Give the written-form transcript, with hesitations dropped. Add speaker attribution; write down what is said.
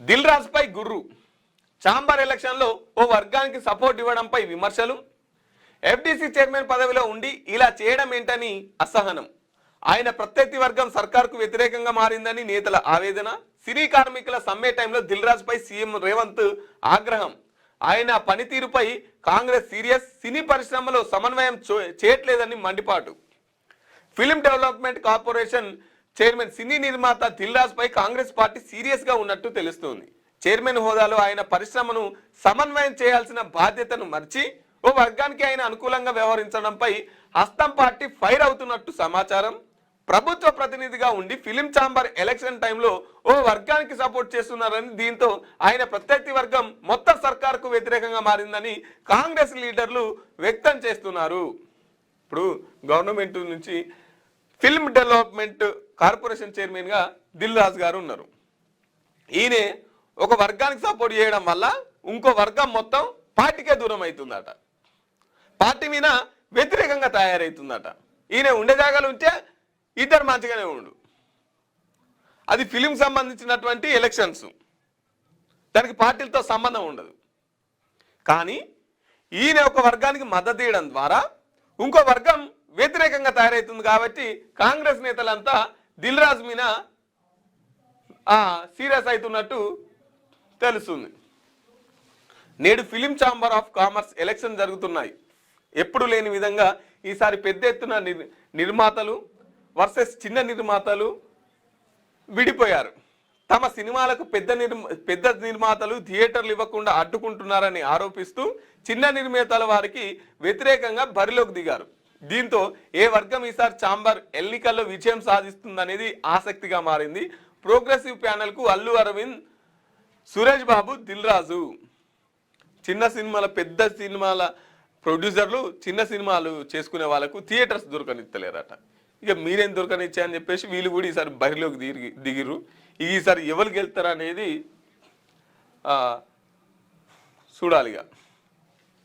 Speaker 1: దిల్ రాజు పై గుర్రు. Chamber ఎలక్షన్లో ఓ వర్గానికి support ఇవ్వడంపై విమర్శలు. ఎఫ్డీసీ చైర్మన్ పదవిలో ఉండి ఇలా చేయడం ఏంటని అసహనం. ఆయన ప్రత్యర్థి వర్గం సర్కార్కు వ్యతిరేకంగా మారిందని నేతల ఆవేదన. సినీ కార్మికుల సమ్మె టైంలో దిల్ రాజుపై సీఎం రేవంత్ ఆగ్రహం. ఆయన పనితీరుపై కాంగ్రెస్ సీరియస్. సినీ పరిశ్రమలో సమన్వయం చేయట్లేదని మండిపాటు. ఫిల్మ్ డెవలప్మెంట్ కార్పొరేషన్ చైర్మన్ సినీ నిర్మాత దిల్ రాజుపై కాంగ్రెస్ పార్టీ సీరియస్ గా ఉన్నట్టు తెలుస్తోంది. చైర్మన్ హోదాలో ఆయన పరిశ్రమను సమన్వయం చేయాల్సిన బాధ్యతను మర్చి ఓ వర్గానికి ఆయన అనుకూలంగా వ్యవహరించడంపై హస్తం పార్టీ ఫైర్ అవుతున్నట్టు సమాచారం. ప్రభుత్వ ప్రతినిధిగా ఉండి ఫిలిం ఛాంబర్ ఎలక్షన్ టైంలో ఓ వర్గానికి సపోర్ట్ చేస్తున్నారని, దీంతో ఆయన ప్రత్యర్థి వర్గం మొత్తం సర్కార్కు వ్యతిరేకంగా మారిందని కాంగ్రెస్ లీడర్లు వ్యక్తం చేస్తున్నారు. ఇప్పుడు గవర్నమెంట్ నుంచి ఫిల్మ్ డెవలప్మెంట్ కార్పొరేషన్ చైర్మన్ గా దిల్ రాజు గారు ఉన్నారు. ఈయన ఒక వర్గానికి సపోర్ట్ చేయడం వల్ల ఇంకో వర్గం మొత్తం పార్టీకే దూరం అవుతుందట, పార్టీ మీద వ్యతిరేకంగా తయారవుతుందట. ఈయన ఉండే జాగాలు ఉంటే ఇద్దరు మంచిగానే ఉండు. అది ఫిలిం సంబంధించినటువంటి ఎలక్షన్స్, దానికి పార్టీలతో సంబంధం ఉండదు. కానీ ఈయన ఒక వర్గానికి మద్దతు ఇవ్వడం ద్వారా ఇంకో వర్గం వ్యతిరేకంగా తయారవుతుంది. కాబట్టి కాంగ్రెస్ నేతలంతా దిల్ రాజు మీద సీరియస్ అవుతున్నట్టు తెలుస్తుంది. నేడు film chamber of commerce election జరుగుతున్నాయి. ఎప్పుడు లేని విధంగా ఈసారి పెద్ద ఎత్తున నిర్మాతలు వర్సెస్ చిన్న నిర్మాతలు విడిపోయారు. తమ సినిమాలకు పెద్ద నిర్మాతలు థియేటర్లు ఇవ్వకుండా అడ్డుకుంటున్నారని ఆరోపిస్తూ చిన్న నిర్మాతల వారికి వ్యతిరేకంగా బరిలోకి దిగారు. దీంతో ఏ వర్గం ఈసారి ఛాంబర్ ఎన్నికల్లో విజయం సాధిస్తుందనేది ఆసక్తిగా మారింది. ప్రోగ్రెసివ్ ప్యానెల్ కు అల్లు అరవింద్, సురేష్ బాబు, దిల్ రాజు. చిన్న సినిమాల పెద్ద సినిమాల ప్రొడ్యూసర్లు చిన్న సినిమాలు చేసుకునే వాళ్ళకు థియేటర్స్ దొరకనిత్తలేరట. ఇక మీరేం దొరకనిచ్చాయని చెప్పేసి వీళ్ళు కూడా ఈసారి బరిలోకి దిగిరు. ఈసారి ఎవరికి వెళ్తారు అనేది చూడాలిగా.